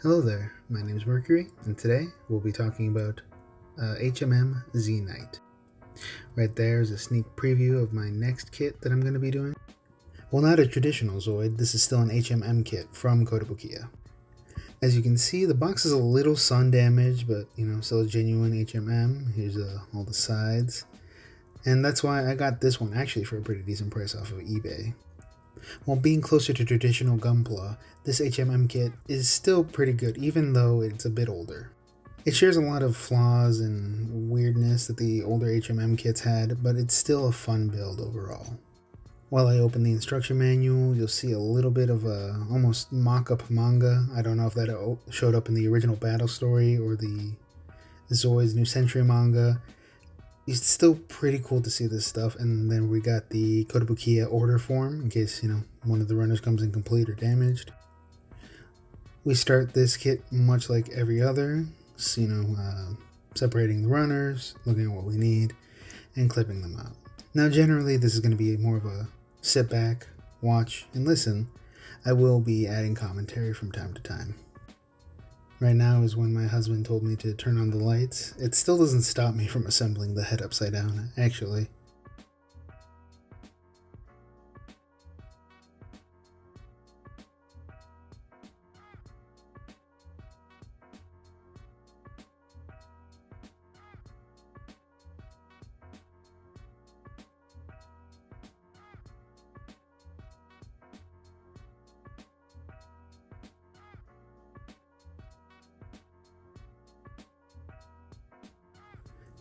Hello there, my name is Mercury, and today we'll be talking about HMM Z Knight. Right there is a sneak preview of my next kit that I'm going to be doing. Well, not a traditional Zoid, this is still an HMM kit from Kotobukiya. As you can see, the box is a little sun damaged, but still a genuine HMM. Here's all the sides. And that's why I got this one actually for a pretty decent price off of eBay. While being closer to traditional Gunpla, this HMM kit is still pretty good even though it's a bit older. It shares a lot of flaws and weirdness that the older HMM kits had, but it's still a fun build overall. While I open the instruction manual, you'll see a little bit of a almost mock-up manga. I don't know if that showed up in the original Battle Story or the Zoid's New Century manga. It's still pretty cool to see this stuff, and then we got the Kotobukiya order form in case, one of the runners comes incomplete or damaged. We start this kit much like every other, separating the runners, looking at what we need, and clipping them out. Now, generally, this is going to be more of a sit back, watch, and listen. I will be adding commentary from time to time. Right now is when my husband told me to turn on the lights. It still doesn't stop me from assembling the head upside down, actually.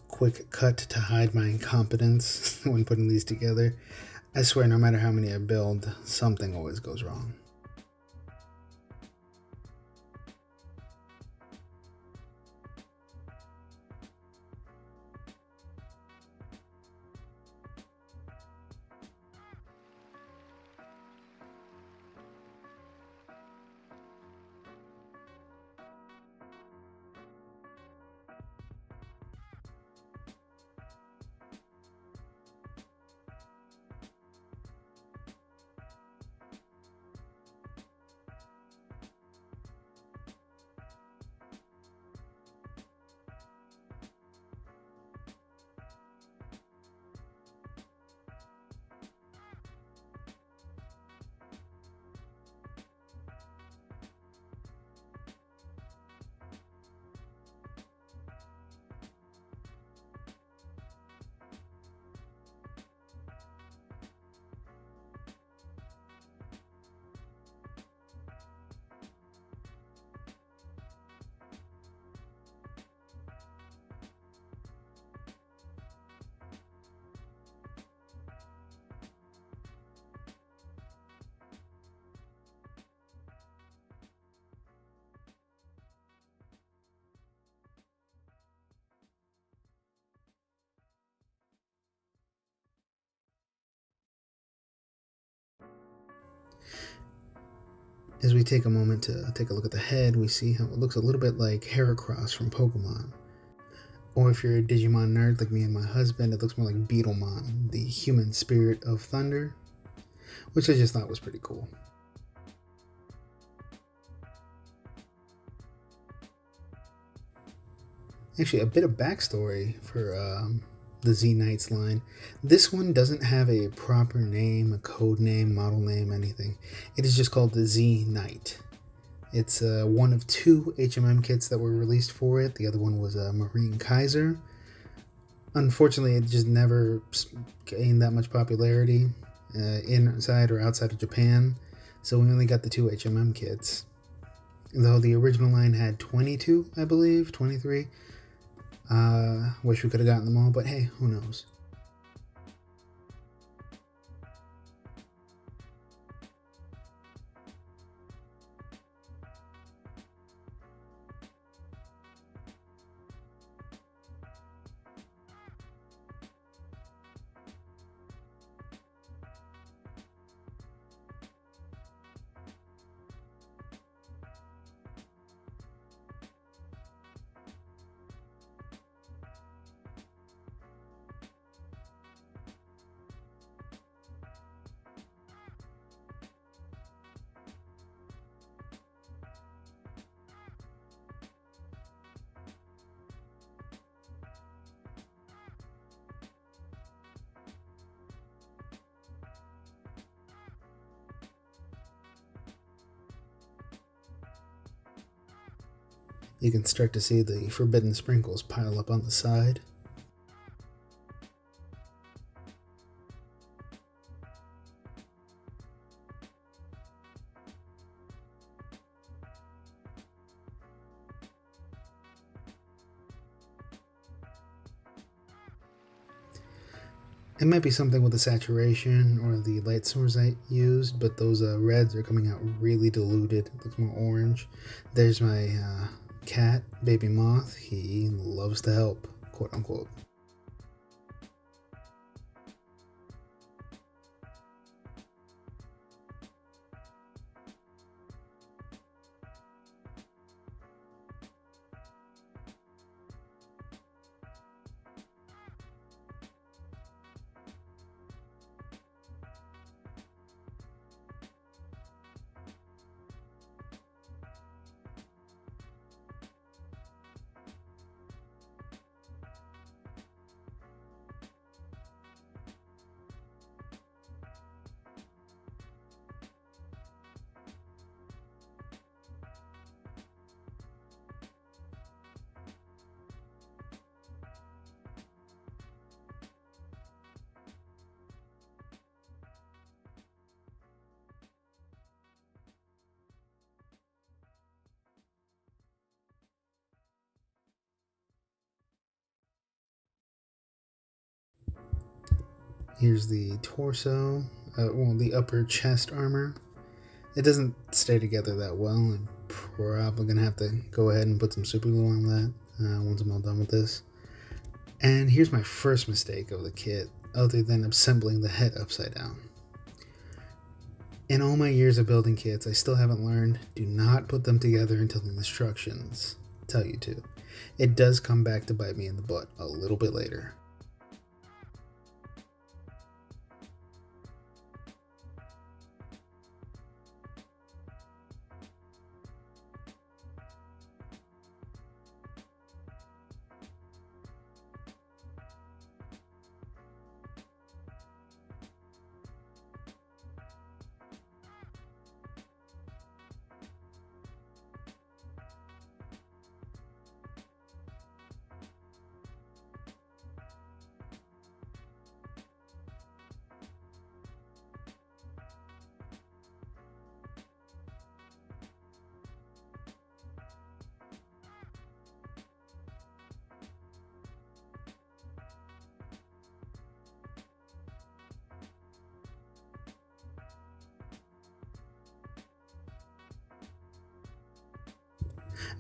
Quick cut to hide my incompetence when putting these together. I swear, no matter how many I build, something always goes wrong. As we take a moment to take a look at the head, we see how it looks a little bit like Heracross from Pokemon. Or if you're a Digimon nerd like me and my husband, it looks more like Beetlemon, the human spirit of thunder, which I just thought was pretty cool. Actually, a bit of backstory for the Z Knights line. This one doesn't have a proper name, a code name, model name, anything. It is just called the Z Knight. It's one of two HMM kits that were released for it. The other one was a Marine Kaiser. Unfortunately, it just never gained that much popularity inside or outside of Japan, so we only got the two HMM kits. Though the original line had 22, I believe, 23. Wish we could have gotten them all, but hey, who knows? You can start to see the forbidden sprinkles pile up on the side. It might be something with the saturation or the light source I used, but those reds are coming out really diluted. It looks more orange. There's my cat, baby moth. He loves to help, quote unquote. Here's the torso, the upper chest armor. It doesn't stay together that well. I'm probably going to have to go ahead and put some super glue on that once I'm all done with this. And here's my first mistake of the kit, other than assembling the head upside down. In all my years of building kits, I still haven't learned, do not put them together until the instructions tell you to. It does come back to bite me in the butt a little bit later.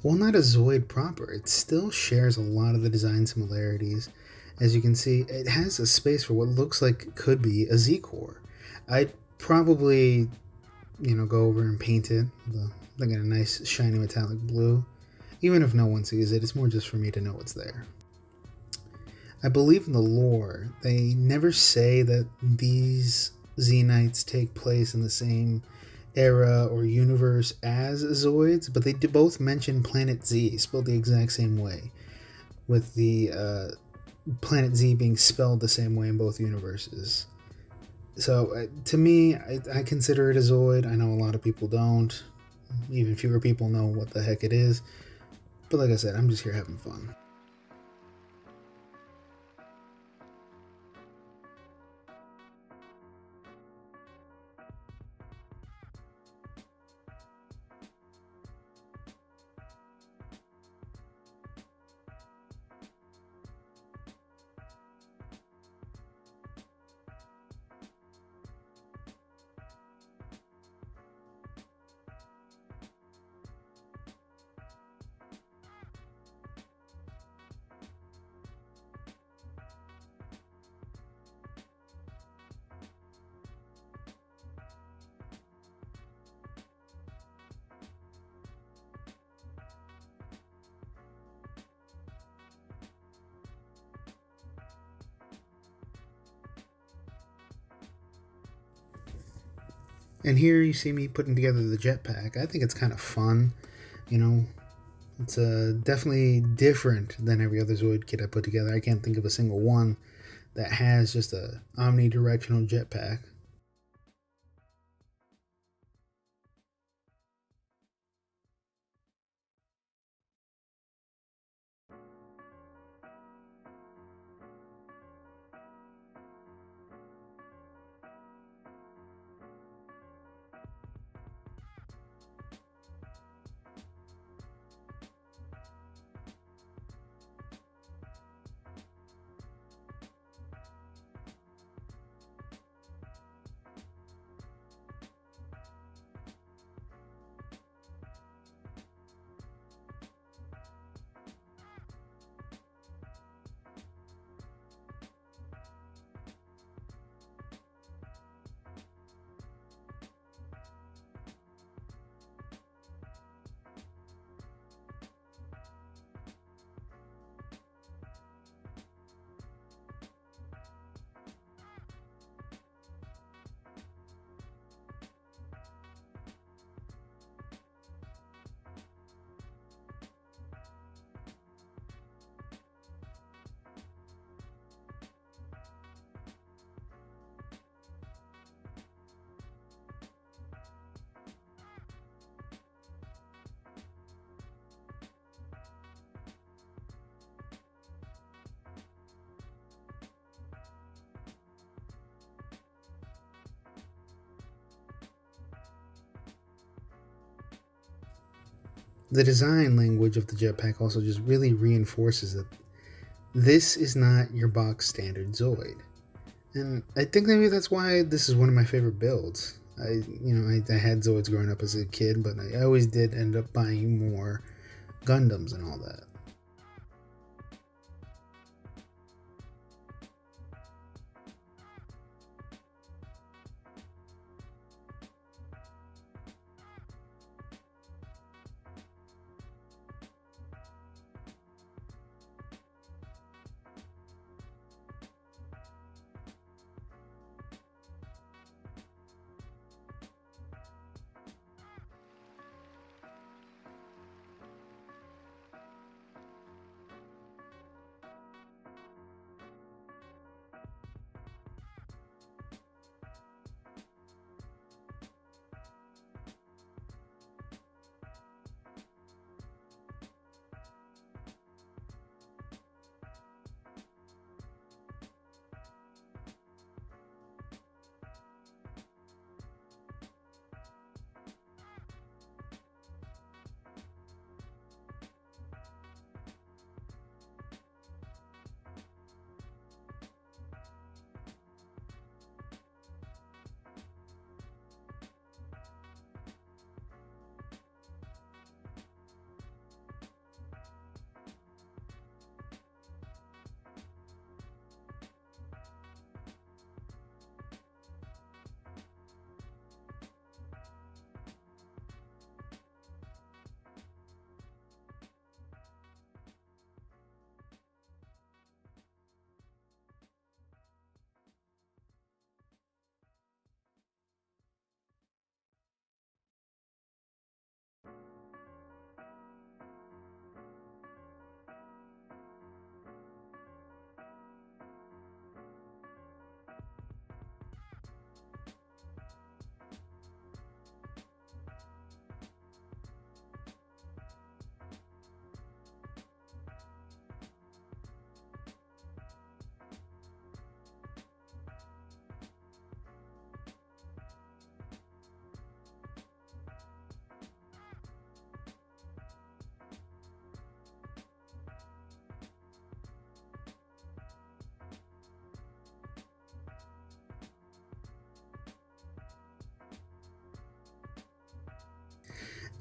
While not a Zoid proper, it still shares a lot of the design similarities. As you can see, it has a space for what looks like could be a Z-core. I'd probably, go over and paint it, like in a nice shiny metallic blue. Even if no one sees it, it's more just for me to know it's there. I believe in the lore, they never say that these Z-Knights take place in the same era or universe as Zoids, but they both mention Planet Z, spelled the exact same way, with the Planet Z being spelled the same way in both universes. So to me, I consider it a Zoid. I know a lot of people don't. Even fewer people know what the heck it is. But like I said, I'm just here having fun. And here you see me putting together the jetpack. I think it's kind of fun. It's definitely different than every other Zoid kit I put together. I can't think of a single one that has just a omnidirectional jetpack. The design language of the jetpack also just really reinforces that this is not your box standard Zoid. And I think maybe that's why this is one of my favorite builds. I had Zoids growing up as a kid, but I always did end up buying more Gundams and all that.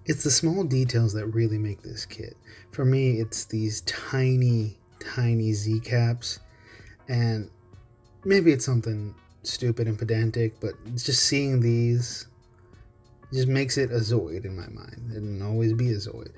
It's the small details that really make this kit. For me, it's these tiny, tiny Z caps, and maybe it's something stupid and pedantic, but just seeing these just makes it a Zoid in my mind. It'll always be a Zoid.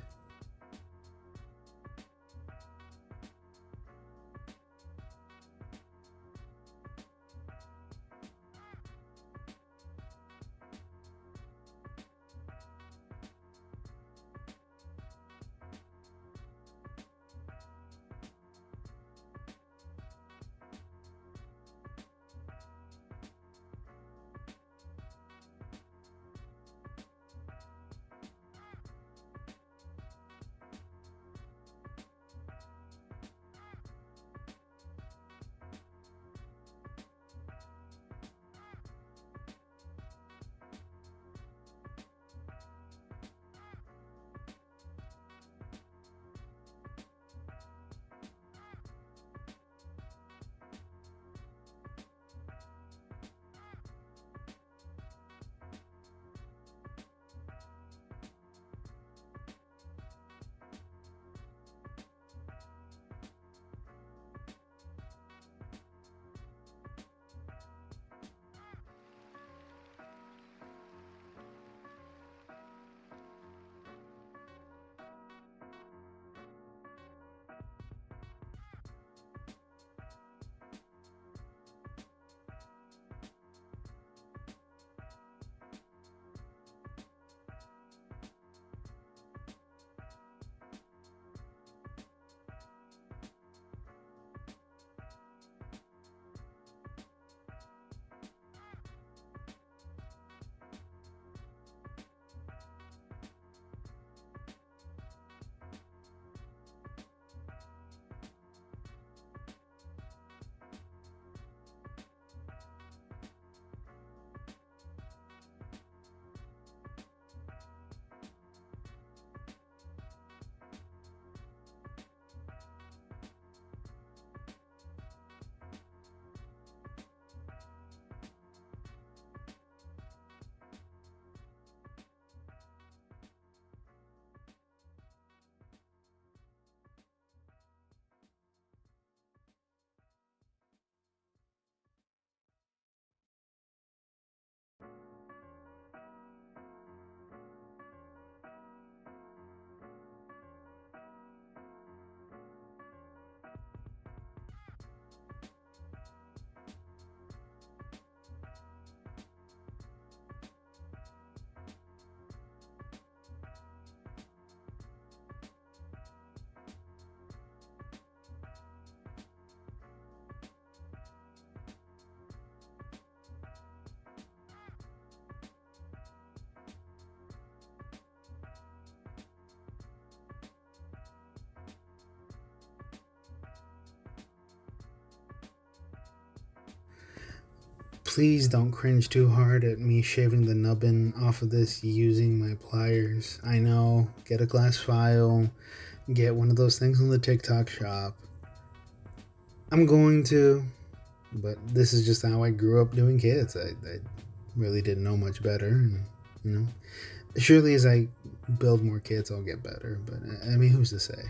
Please don't cringe too hard at me shaving the nubbin off of this using my pliers. I know, get a glass file, get one of those things on the TikTok shop. I'm going to, but this is just how I grew up doing kids. I really didn't know much better, and, you know, surely as I build more kits, I'll get better, but I mean, who's to say?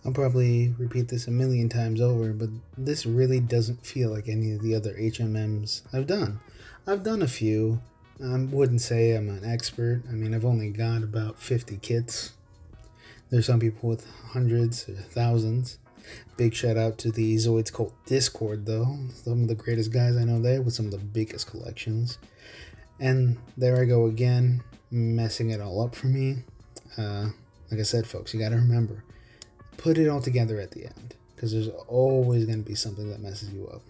I'll probably repeat this a million times over, but this really doesn't feel like any of the other HMMs I've done. I've done a few. I wouldn't say I'm an expert. I mean, I've only got about 50 kits. There's some people with hundreds or thousands. Big shout out to the Zoids Cult Discord, though. Some of the greatest guys I know there with some of the biggest collections. And there I go again, messing it all up for me. Like I said, folks, you gotta remember, put it all together at the end, because there's always going to be something that messes you up.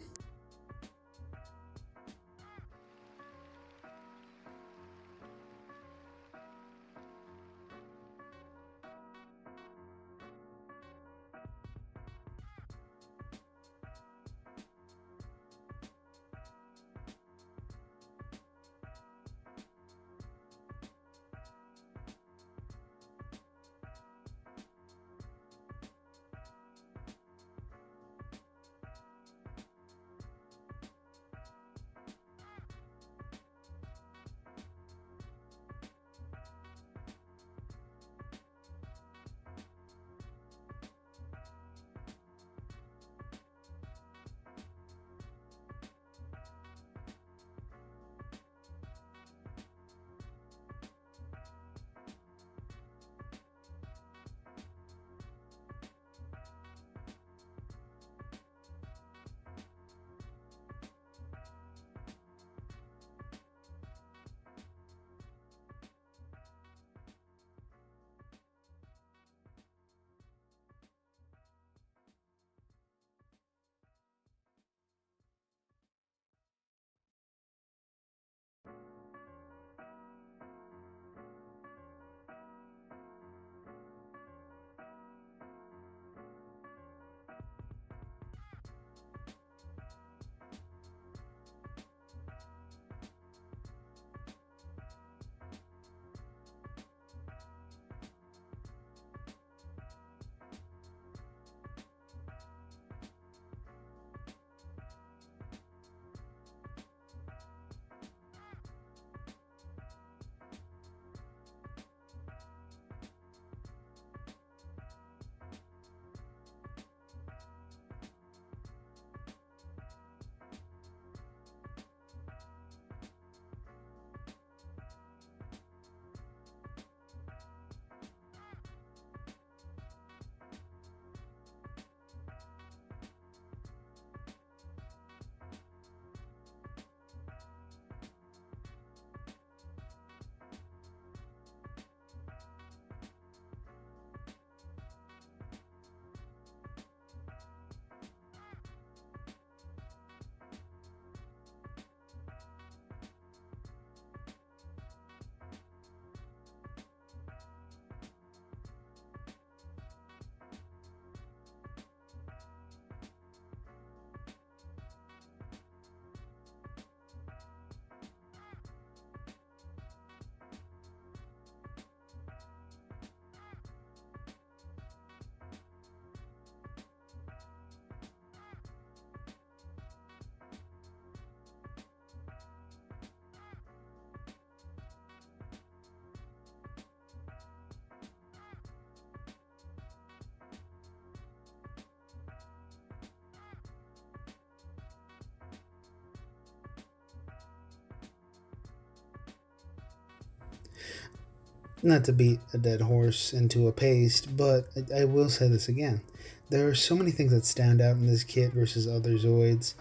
Not to beat a dead horse into a paste, but I will say this again. There are so many things that stand out in this kit versus other Zoids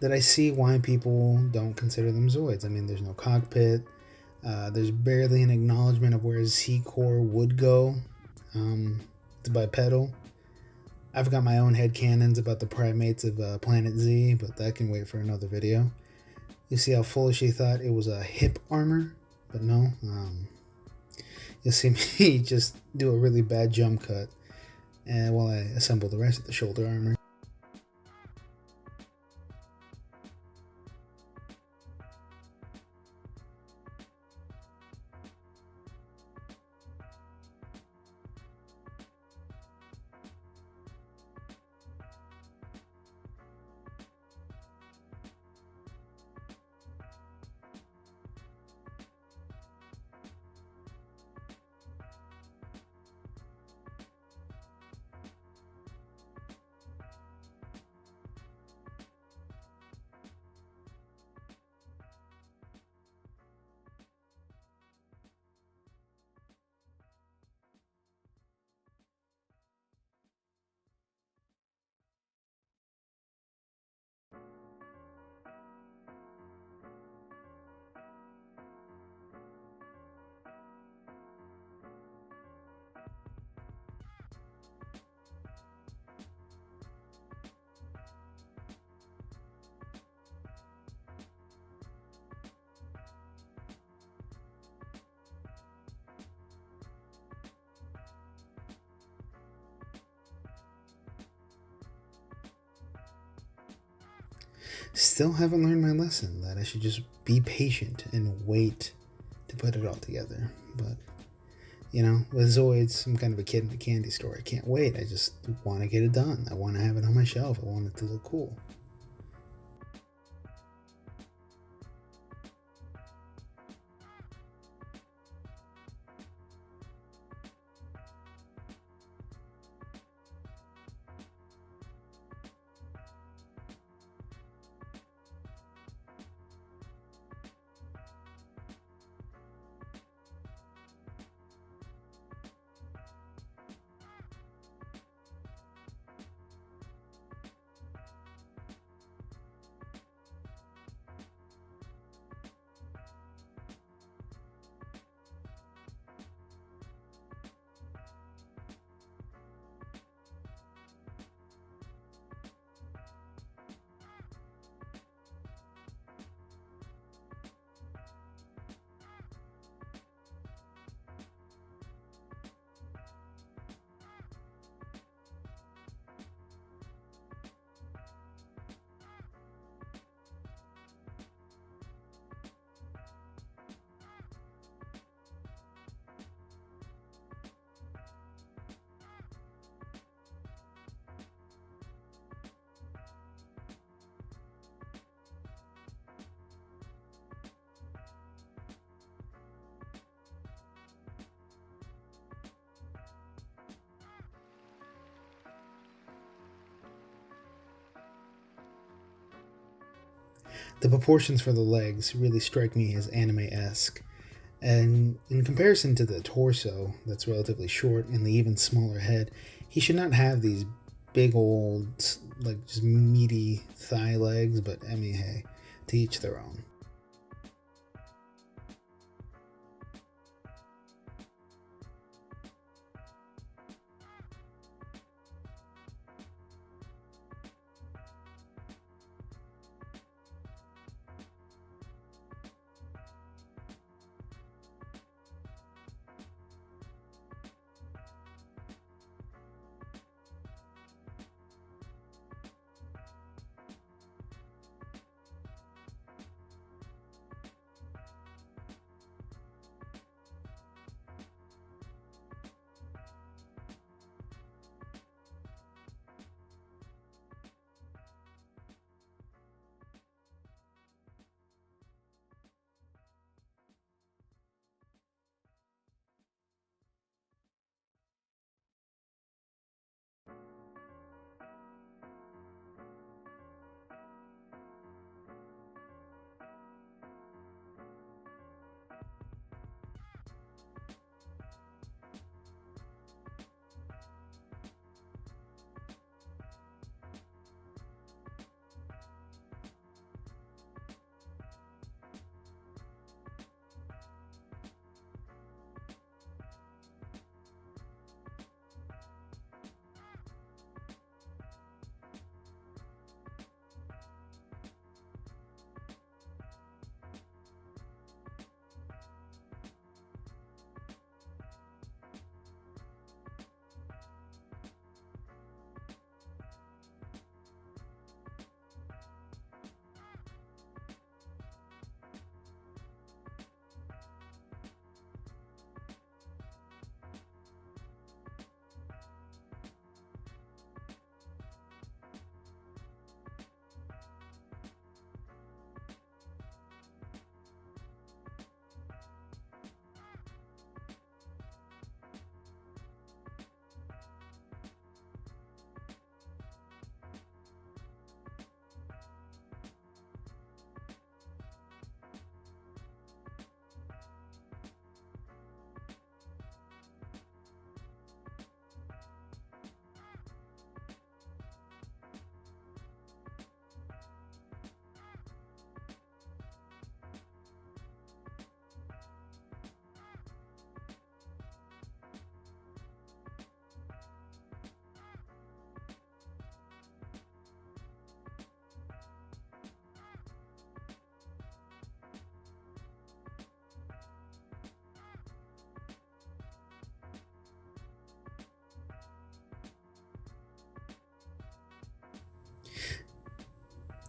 that I see why people don't consider them Zoids. I mean, there's no cockpit. There's barely an acknowledgement of where a Z-Core would go. It's bipedal. I've got my own headcanons about the primates of Planet Z, but that can wait for another video. You see how foolish he thought it was a hip armor, but no. You'll see me just do a really bad jump cut and while I assemble the rest of the shoulder armor. Still haven't learned my lesson that I should just be patient and wait to put it all together. But, you know, with Zoids, I'm kind of a kid in a candy store. I can't wait. I just want to get it done. I want to have it on my shelf. I want it to look cool. The proportions for the legs really strike me as anime-esque, and in comparison to the torso that's relatively short and the even smaller head, he should not have these big old, like, just meaty thigh legs, but I mean, hey, to each their own.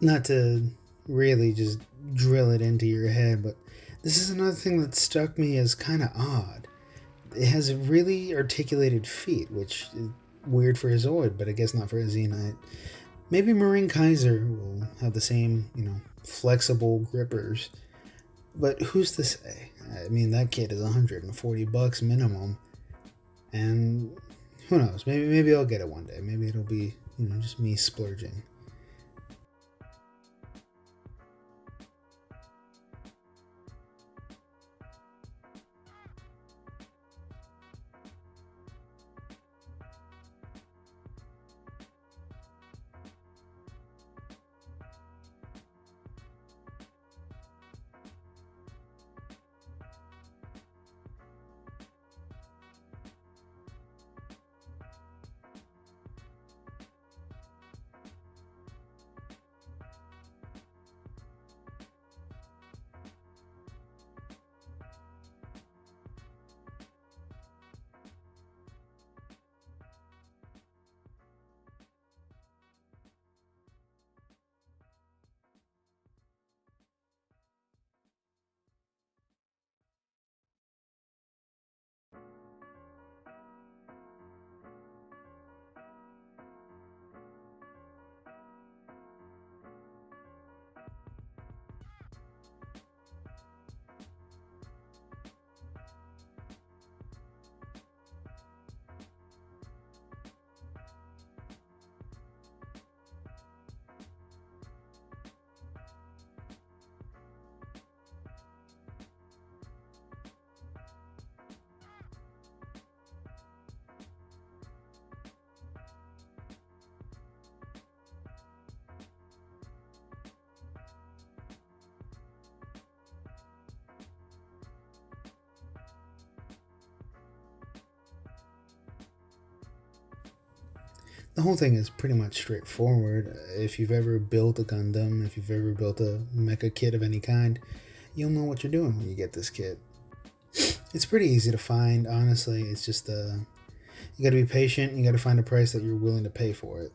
not to really just drill it into your head, but this is another thing that struck me as kind of odd. It has really articulated feet, which is weird for a Zoid, but I guess not for a Xenite. Maybe Marine Kaiser will have the same, flexible grippers. But who's to say? I mean, that kit is $140 minimum, and who knows? Maybe I'll get it one day. Maybe it'll be, just me splurging. The whole thing is pretty much straightforward. If you've ever built a Gundam, if you've ever built a mecha kit of any kind, you'll know what you're doing when you get this kit. It's pretty easy to find, honestly. It's just, you gotta be patient, you gotta find a price that you're willing to pay for it.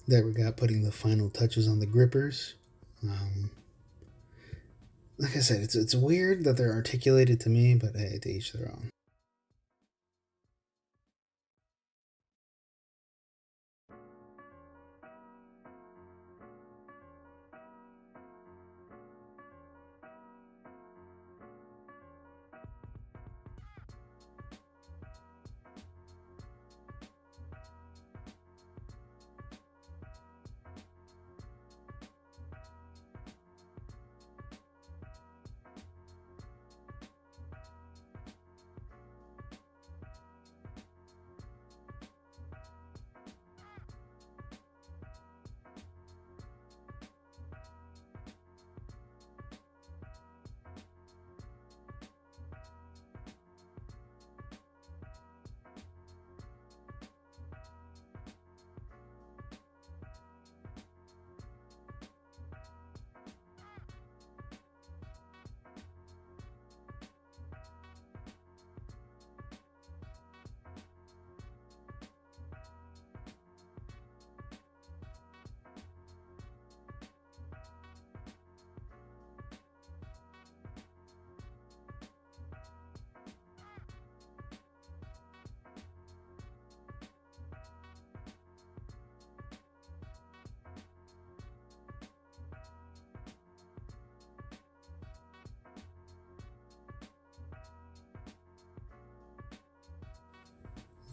There we got putting the final touches on the grippers. Like I said, it's weird that they're articulated to me, but hey, to each their own.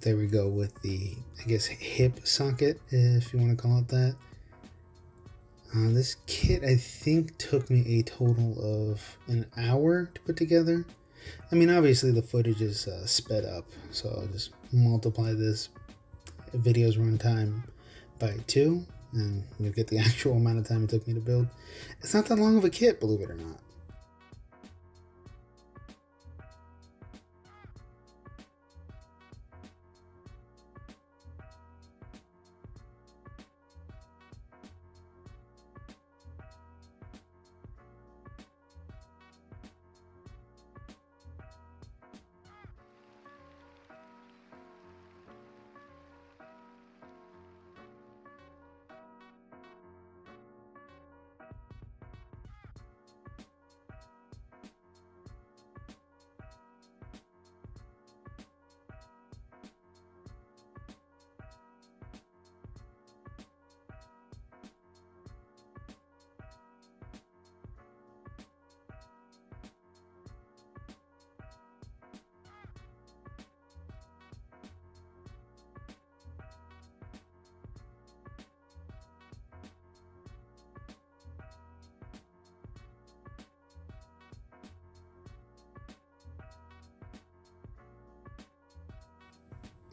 There we go with the, I guess, hip socket, if you want to call it that. This kit, I think, took me a total of an hour to put together. I mean, obviously the footage is sped up, so I'll just multiply this video's runtime by 2, and you'll get the actual amount of time it took me to build. It's not that long of a kit, believe it or not.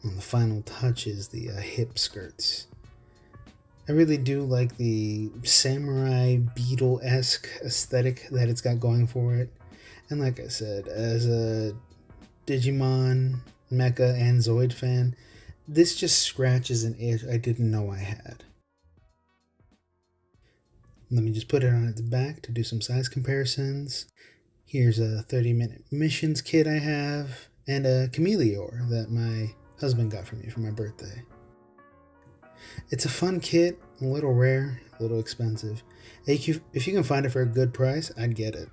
And the final touch is the hip skirts. I really do like the samurai beetle-esque aesthetic that it's got going for it. And like I said, as a Digimon, Mecha, and Zoid fan, this just scratches an itch I didn't know I had. Let me just put it on its back to do some size comparisons. Here's a 30-minute missions kit I have, and a Chameleor that my husband got for me for my birthday. It's a fun kit, a little rare, a little expensive. If you can find it for a good price, I'd get it.